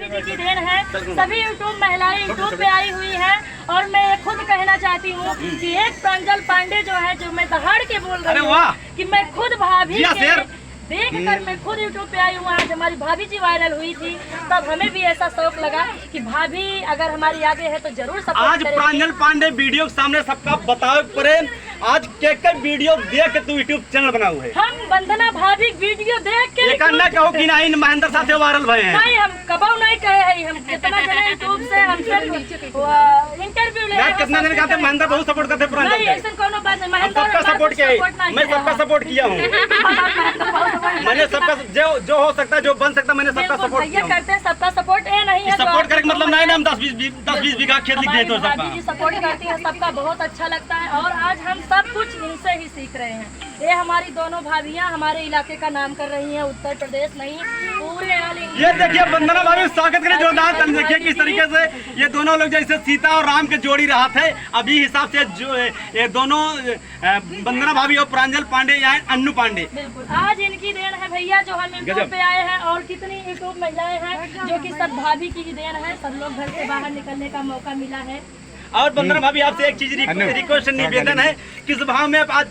जी की देन है। सभी यूट्यूब महिलाएं यूट्यूब पे आई हुई हैं और मैं ये खुद कहना चाहती हूँ कि एक प्रांजल पांडे जो है, जो मैं दहाड़ के बोल रही हूँ कि मैं खुद भाभी के देख कर मैं खुद यूट्यूब पे आई हूँ। आज हमारी भाभी जी वायरल हुई थी, तब हमें भी ऐसा शौक लगा कि भाभी अगर हमारी आगे है तो जरूर सपोर्ट आज प्रांजल पांडे वीडियो के सामने सबका बताओ परे आज के वीडियो देख के तू यूट्यूब चैनल बना हुआ है। हम वंदना भाभी वीडियो देख के न कहो कि नहीं महेंद्र साथ वायरल भए हैं। नहीं, हम कबाऊ नहीं कहे हैं। हम कितना जने यूट्यूब से हमसे इंटरव्यू ले कितना दिन कहते महेंद्र बहुत सपोर्ट करते प्रांजल नहीं, ऐसा कोनो बात नहीं। महेंद्र सबका सपोर्ट किया है, मैं सबका सपोर्ट किया हूँ। मैंने सबका जो हो सकता है, जो बन सकता, मैंने सबका सपोर्ट किया करते हैं। सबका सपोर्ट ये नहीं है सपोर्ट करके मतलब नहीं ना हम 10-20 बीघा खेत लिख देते हैं। भाभी जी सपोर्ट करती है, सबका बहुत अच्छा लगता है और आज हम सब कुछ इनसे ही सीख रहे हैं। ये हमारी दोनों भाभियां हमारे इलाके का नाम कर रही हैं, उत्तर प्रदेश नहीं पूरे ऑल इंडिया। ये देखिए वंदना भाभी स्वागत करें जोरदार। देखिए किस तरीके से ये दोनों लोग जैसे सीता और राम के जोड़ी रहा थे, अभी हिसाब से जो ये दोनों वंदना भाभी और प्रांजल पांडे या अन्नू पांडे। बिल्कुल आज इनकी देन है भैया, जो हम यूट्यूब पे आए हैं और कितनी यूट्यूब महिलाएं हैं जो कि सब भाभी की देन है। सब लोग घर से बाहर निकलने का मौका मिला है। और वंदना भाभी आपसे एक चीज रिक्वेस्ट निवेदन है, किस भाव में आप आज